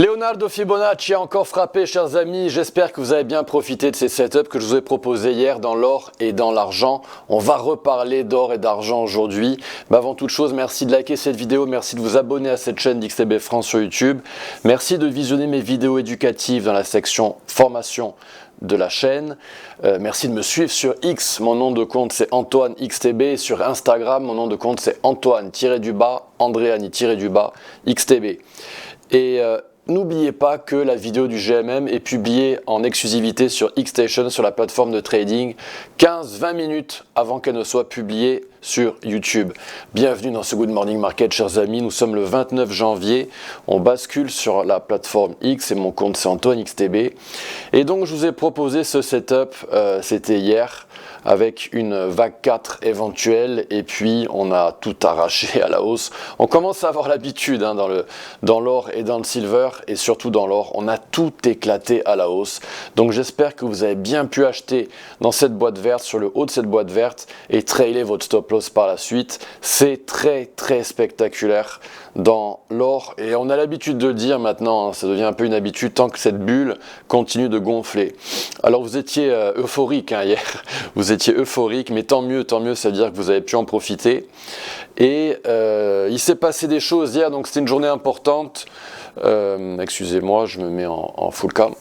Leonardo Fibonacci a encore frappé, chers amis. J'espère que vous avez bien profité de ces setups que je vous ai proposés hier dans l'or et dans l'argent. On va reparler d'or et d'argent aujourd'hui. Mais avant toute chose, merci de liker cette vidéo, merci de vous abonner à cette chaîne d'XTB France sur YouTube. Merci de visionner mes vidéos éducatives dans la section formation de la chaîne. Merci de me suivre sur X, mon nom de compte c'est Antoine XTB. Sur Instagram, mon nom de compte c'est Antoine-Andréani-XTB. Et n'oubliez pas que la vidéo du GMM est publiée en exclusivité sur Xstation, sur la plateforme de trading, 15-20 minutes avant qu'elle ne soit publiée sur YouTube. Bienvenue dans ce Good Morning Market, chers amis. Nous sommes le 29 janvier. On bascule sur la plateforme X et mon compte c'est Antoine XTB. Et donc, je vous ai proposé ce setup, c'était hier, avec une vague 4 éventuelle, et puis on a tout arraché à la hausse. On commence à avoir l'habitude dans l'or et dans le silver, et surtout dans l'or, on a tout éclaté à la hausse. Donc j'espère que vous avez bien pu acheter dans cette boîte verte, sur le haut de cette boîte verte, et trailer votre stop loss par la suite. C'est très spectaculaire dans l'or, et on a l'habitude de le dire maintenant, hein, ça devient un peu une habitude tant que cette bulle continue de gonfler. Alors vous étiez euphorique hier, vous étiez euphorique, mais tant mieux, ça veut dire que vous avez pu en profiter. Et il s'est passé des choses hier, donc c'était une journée importante. Excusez-moi, je me mets en full cam.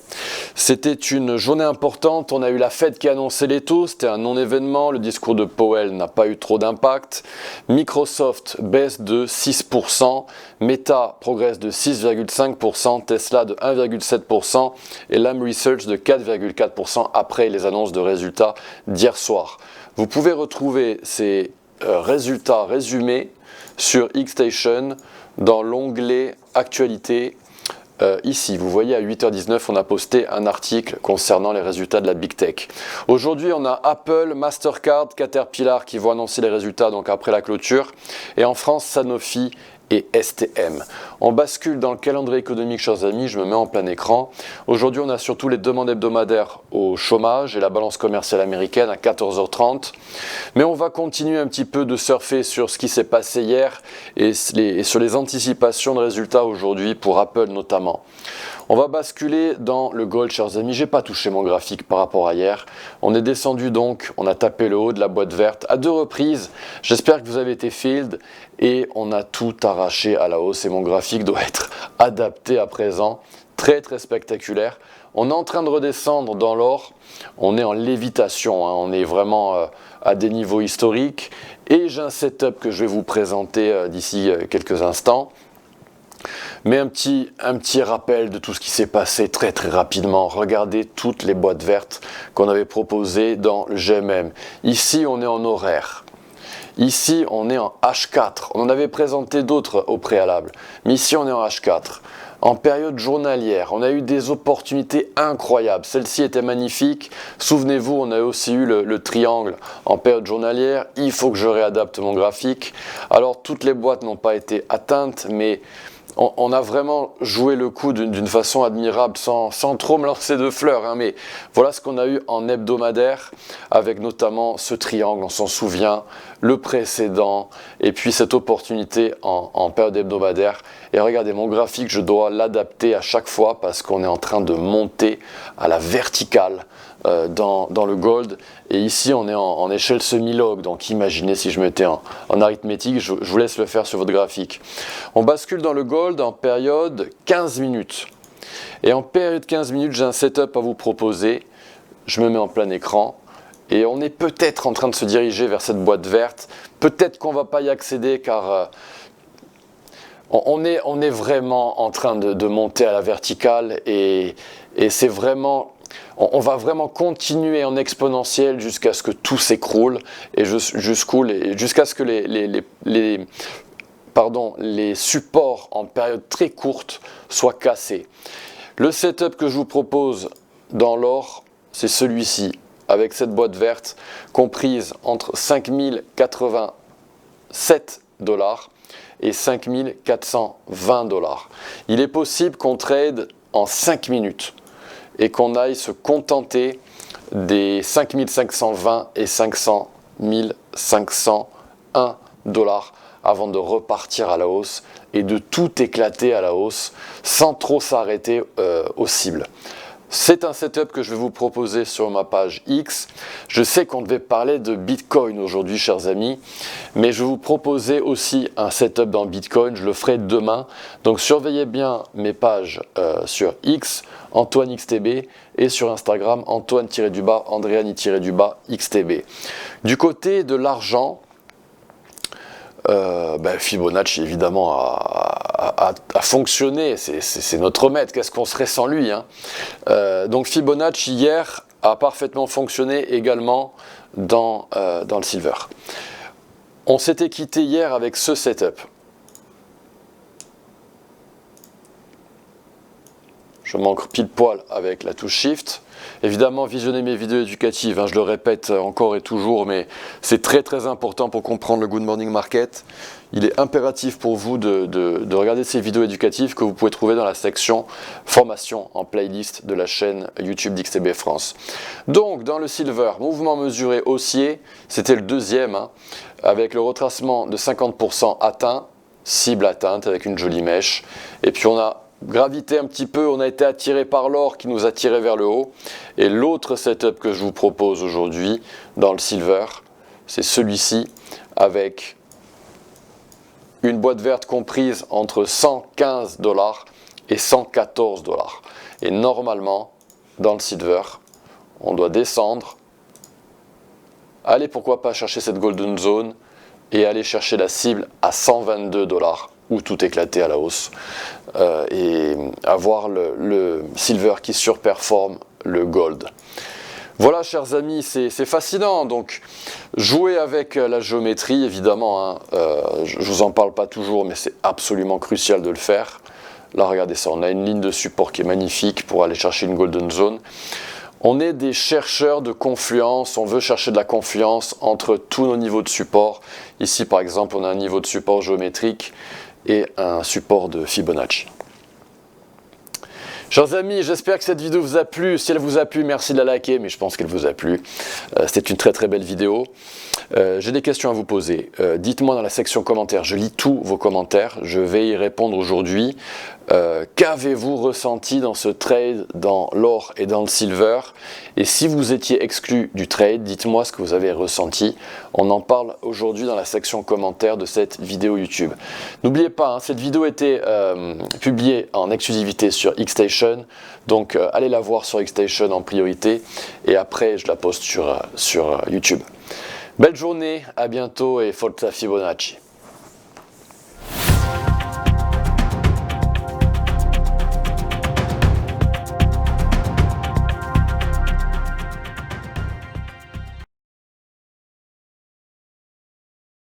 C'était une journée importante, on a eu la Fed qui a annoncé les taux, c'était un non-événement, le discours de Powell n'a pas eu trop d'impact. Microsoft baisse de 6%, Meta progresse de 6,5%, Tesla de 1,7% et Lam Research de 4,4% après les annonces de résultats d'hier soir. Vous pouvez retrouver ces résultats résumés sur Xstation dans l'onglet Actualité. Ici, vous voyez à 8h19, on a posté un article concernant les résultats de la Big Tech. Aujourd'hui, on a Apple, Mastercard, Caterpillar qui vont annoncer les résultats donc après la clôture. Et en France, Sanofi et STM. On bascule dans le calendrier économique, chers amis, je me mets en plein écran. Aujourd'hui, on a surtout les demandes hebdomadaires au chômage et la balance commerciale américaine à 14h30. Mais on va continuer un petit peu de surfer sur ce qui s'est passé hier et sur les anticipations de résultats aujourd'hui pour Apple notamment. On va basculer dans le gold, chers amis. J'ai pas touché mon graphique par rapport à hier. On est descendu donc, on a tapé le haut de la boîte verte à 2 reprises. J'espère que vous avez été filled et on a tout arraché à la hausse et mon graphique doit être adapté à présent. Très spectaculaire. On est en train de redescendre dans l'or. On est en lévitation, hein. On est vraiment à des niveaux historiques. Et j'ai un setup que je vais vous présenter d'ici quelques instants. Mais un petit rappel de tout ce qui s'est passé très rapidement. Regardez toutes les boîtes vertes qu'on avait proposées dans le GMM. Ici, on est en horaire. Ici, on est en H4. On en avait présenté d'autres au préalable. Mais ici, on est en H4. En période journalière, on a eu des opportunités incroyables. Celle-ci était magnifique. Souvenez-vous, on a aussi eu le triangle en période journalière. Il faut que je réadapte mon graphique. Alors, toutes les boîtes n'ont pas été atteintes, mais on a vraiment joué le coup d'une façon admirable, sans trop me lancer de fleurs, hein, mais voilà ce qu'on a eu en hebdomadaire, avec notamment ce triangle, on s'en souvient, le précédent, et puis cette opportunité en période hebdomadaire. Et regardez, mon graphique, je dois l'adapter à chaque fois parce qu'on est en train de monter à la verticale dans le gold. Et ici, on est en échelle semi-log, donc imaginez si je mettais en arithmétique, je vous laisse le faire sur votre graphique. On bascule dans le gold en période 15 minutes. Et en période 15 minutes, j'ai un setup à vous proposer. Je me mets en plein écran. Et on est peut-être en train de se diriger vers cette boîte verte. Peut-être qu'on ne va pas y accéder car on est vraiment en train de monter à la verticale. Et c'est vraiment... On va vraiment continuer en exponentiel jusqu'à ce que tout s'écroule et jusqu'à ce que les supports en période très courte soient cassés. Le setup que je vous propose dans l'or, c'est celui-ci, avec cette boîte verte comprise entre 5087 $ et 5420 $. Il est possible qu'on trade en 5 minutes. Et qu'on aille se contenter des 5520 et 500 501 $ avant de repartir à la hausse et de tout éclater à la hausse sans trop s'arrêter aux cibles. C'est un setup que je vais vous proposer sur ma page X. Je sais qu'on devait parler de Bitcoin aujourd'hui, chers amis, mais je vais vous proposer aussi un setup dans Bitcoin. Je le ferai demain. Donc surveillez bien mes pages sur X, Antoine XTB, et sur Instagram, Antoine-Andréani-XTB. Du côté de l'argent, Fibonacci évidemment a fonctionné, c'est notre maître, qu'est-ce qu'on serait sans lui, hein. Donc Fibonacci hier a parfaitement fonctionné également dans le silver. On s'était quitté hier avec ce setup. Je manque pile poil avec la touche Shift. Évidemment, visionnez mes vidéos éducatives, hein, je le répète encore et toujours, mais c'est très très important pour comprendre le Good Morning Market. Il est impératif pour vous de regarder ces vidéos éducatives que vous pouvez trouver dans la section formation en playlist de la chaîne YouTube d'XTB France. Donc, dans le silver, mouvement mesuré haussier, c'était le deuxième, hein, avec le retracement de 50% atteint, cible atteinte avec une jolie mèche. Et puis on a gravité un petit peu, on a été attiré par l'or qui nous a tiré vers le haut. Et l'autre setup que je vous propose aujourd'hui dans le silver, c'est celui-ci avec une boîte verte comprise entre 115 $ et 114 $. Et normalement, dans le silver, on doit descendre, aller pourquoi pas chercher cette golden zone et aller chercher la cible à 122 $. Ou tout éclater à la hausse et avoir le silver qui surperforme le gold. Voilà, chers amis, c'est fascinant. Donc, jouez avec la géométrie, évidemment, hein, je ne vous en parle pas toujours, mais c'est absolument crucial de le faire. Là, regardez ça, on a une ligne de support qui est magnifique pour aller chercher une golden zone. On est des chercheurs de confluence, on veut chercher de la confluence entre tous nos niveaux de support. Ici, par exemple, on a un niveau de support géométrique et un support de Fibonacci. Chers amis, j'espère que cette vidéo vous a plu. Si elle vous a plu, merci de la liker, mais je pense qu'elle vous a plu. C'était une très très belle vidéo. J'ai des questions à vous poser. Dites-moi dans la section commentaires, je lis tous vos commentaires, je vais y répondre aujourd'hui. Qu'avez-vous ressenti dans ce trade, dans l'or et dans le silver? Et si vous étiez exclu du trade, dites-moi ce que vous avez ressenti. On en parle aujourd'hui dans la section commentaires de cette vidéo YouTube. N'oubliez pas, hein, cette vidéo était publiée en exclusivité sur Xstation, donc allez la voir sur Xstation en priorité et après je la poste sur YouTube. Belle journée, à bientôt et forza Fibonacci.